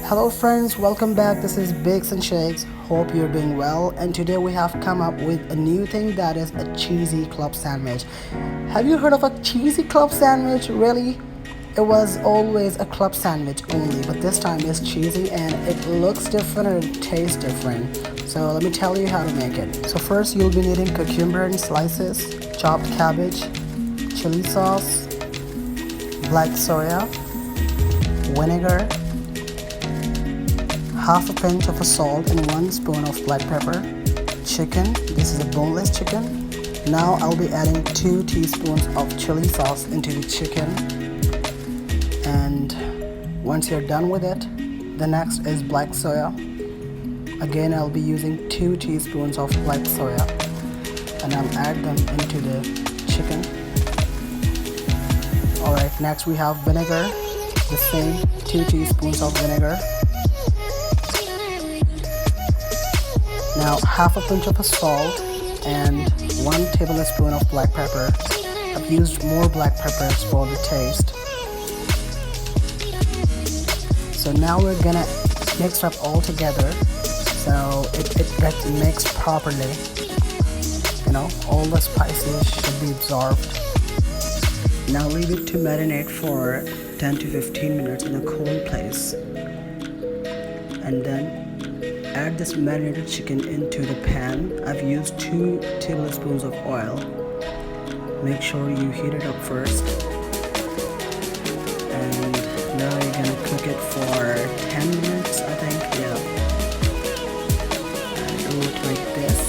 Hello friends, welcome back. This is Bakes and Shakes. Hope you're doing well. And today we have come up with a new thing that is a cheesy club sandwich. Have you heard of a cheesy club sandwich? Really? It was always a club sandwich only, but this time it's cheesy and it looks different and it tastes different. So let me tell you how to make it. So first you'll be needing cucumber in slices, chopped cabbage, chili sauce, black soya, vinegar, half a pinch of salt and 1 spoon of black pepper, chicken, this is a boneless chicken. Now I'll be adding 2 teaspoons of chili sauce into the chicken, and once you're done with it, the next is black soya. Again, I'll be using 2 teaspoons of black soya and I'll add them into the chicken. Alright, next we have vinegar, the same 2 teaspoons of vinegar. Now half a pinch of salt and 1 tablespoon of black pepper. I've used more black peppers for the taste. So now we're gonna mix up all together so it gets mixed properly. You know, all the spices should be absorbed. Now leave it to marinate for 10 to 15 minutes in a cold place. And then add this marinated chicken into the pan. I've used 2 tablespoons of oil. Make sure you heat it up first. And now you're gonna cook it for 10 minutes, I think, yeah. And do it like this.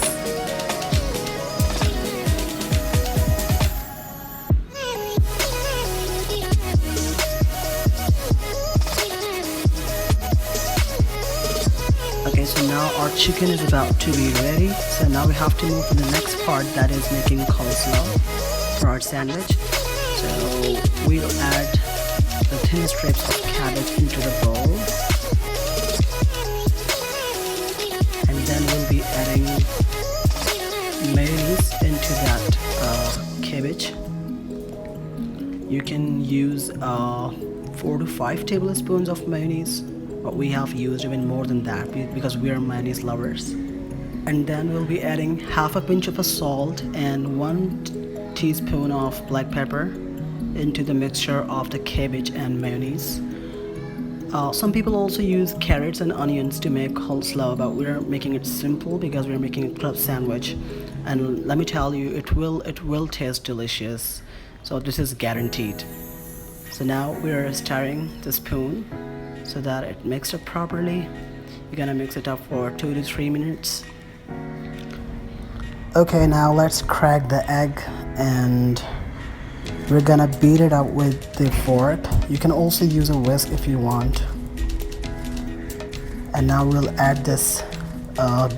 Okay, so now our chicken is about to be ready. So now we have to move to the next part, that is making coleslaw for our sandwich. So we'll add the thin strips of cabbage into the bowl. And then we'll be adding mayonnaise into that cabbage. You can use 4 to 5 tablespoons of mayonnaise. But we have used even more than that because we are mayonnaise lovers. And then we'll be adding half a pinch of salt and 1 teaspoon of black pepper into the mixture of the cabbage and mayonnaise. Some people also use carrots and onions to make coleslaw, but we're making it simple because we're making a club sandwich. And let me tell you, it will taste delicious. So this is guaranteed. So now we're stirring the spoon so that it mixed up properly. You're gonna mix it up for 2 to 3 minutes. Okay, now let's crack the egg and we're gonna beat it up with the fork. You can also use a whisk if you want. And now we'll add this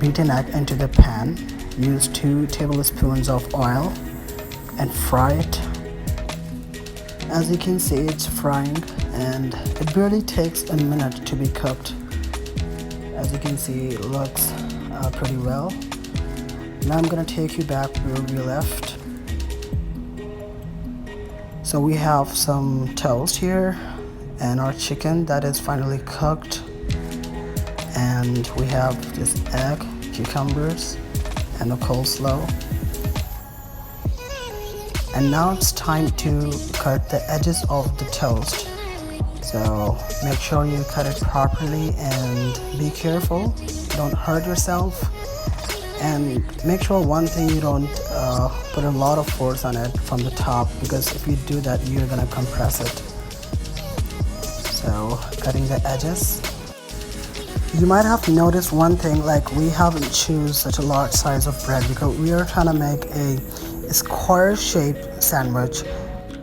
beaten egg into the pan. Use 2 tablespoons of oil and fry it. As you can see, it's frying and it barely takes a minute to be cooked. As you can see, it looks pretty well. Now I'm gonna take you back where we left. So we have some toast here and our chicken that is finally cooked. And we have this egg, cucumbers, and the coleslaw. And now it's time to cut the edges of the toast. So make sure you cut it properly and be careful, don't hurt yourself. And make sure one thing, you don't put a lot of force on it from the top, because if you do that, you're gonna compress it. So cutting the edges. You might have noticed one thing, like we haven't chosen such a large size of bread because we are trying to make a square shaped sandwich.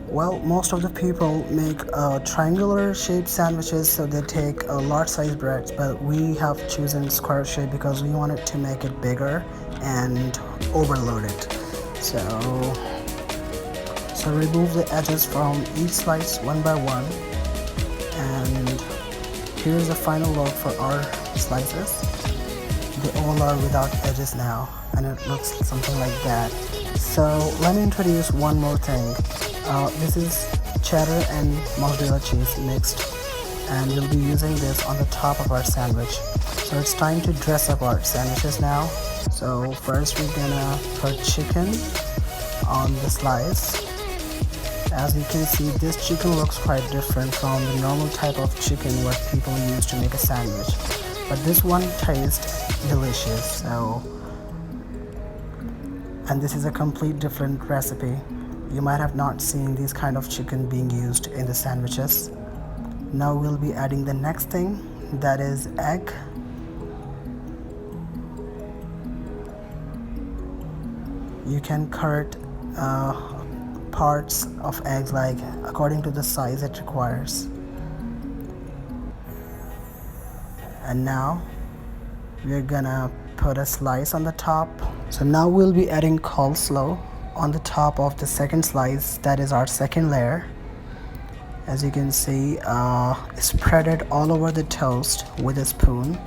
Well, most of the people make triangular shaped sandwiches, so they take a large size bread, but we have chosen square shape because we wanted to make it bigger and overload it. So remove the edges from each slice one by one, and here's the final look for our slices. They all are without edges now, and it looks something like that. So let me introduce one more thing. This is cheddar and mozzarella cheese mixed. and we'll be using this on the top of our sandwich. So it's time to dress up our sandwiches now. So first we're gonna put chicken on the slice. As you can see, this chicken looks quite different from the normal type of chicken what people use to make a sandwich, but this one tastes delicious. And this is a complete different recipe. You might have not seen these kind of chicken being used in the sandwiches. Now we'll be adding the next thing, that is egg. You can cut parts of eggs like according to the size it requires. And now we're gonna put a slice on the top. So now we'll be adding coleslaw on the top of the second slice, that is our second layer. As you can see, spread it all over the toast with a spoon.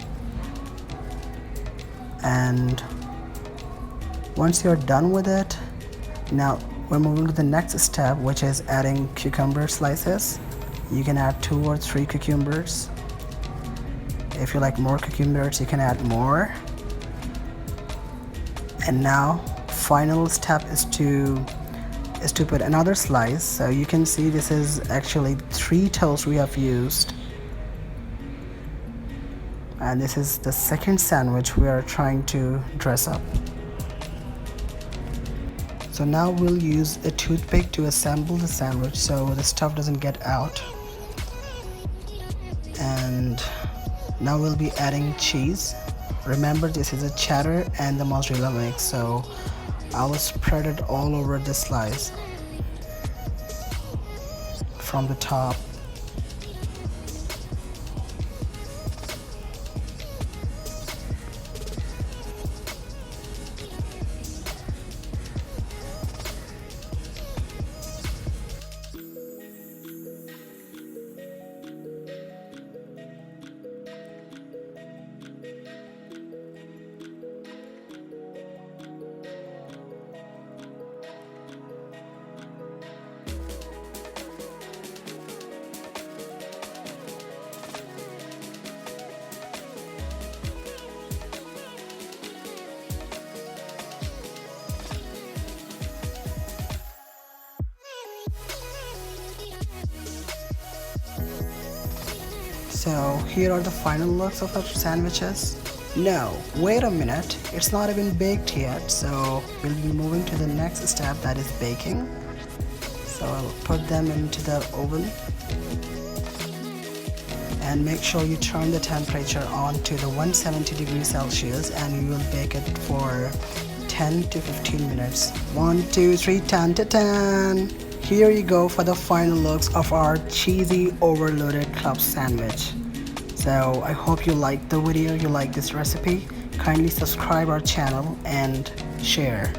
And once you're done with it, now we're moving to the next step, which is adding cucumber slices. You can add 2 or 3 cucumbers. If you like more cucumbers, you can add more. And now final step is to put another slice. So you can see this is actually 3 toasts we have used, and this is the second sandwich we are trying to dress up. So now we'll use a toothpick to assemble the sandwich so the stuff doesn't get out. And now we'll be adding cheese. Remember, this is a cheddar and the mozzarella mix, so I will spread it all over the slice from the top. So here are the final looks of our sandwiches. No, wait a minute, it's not even baked yet, so we'll be moving to the next step, that is baking. So I'll put them into the oven and make sure you turn the temperature on to the 170 degrees Celsius, and you will bake it for 10 to 15 minutes. 1, 2, 3, 10 to 10. Here you go for the final looks of our cheesy overloaded club sandwich. So I hope you liked the video, you like this recipe. Kindly subscribe our channel and share.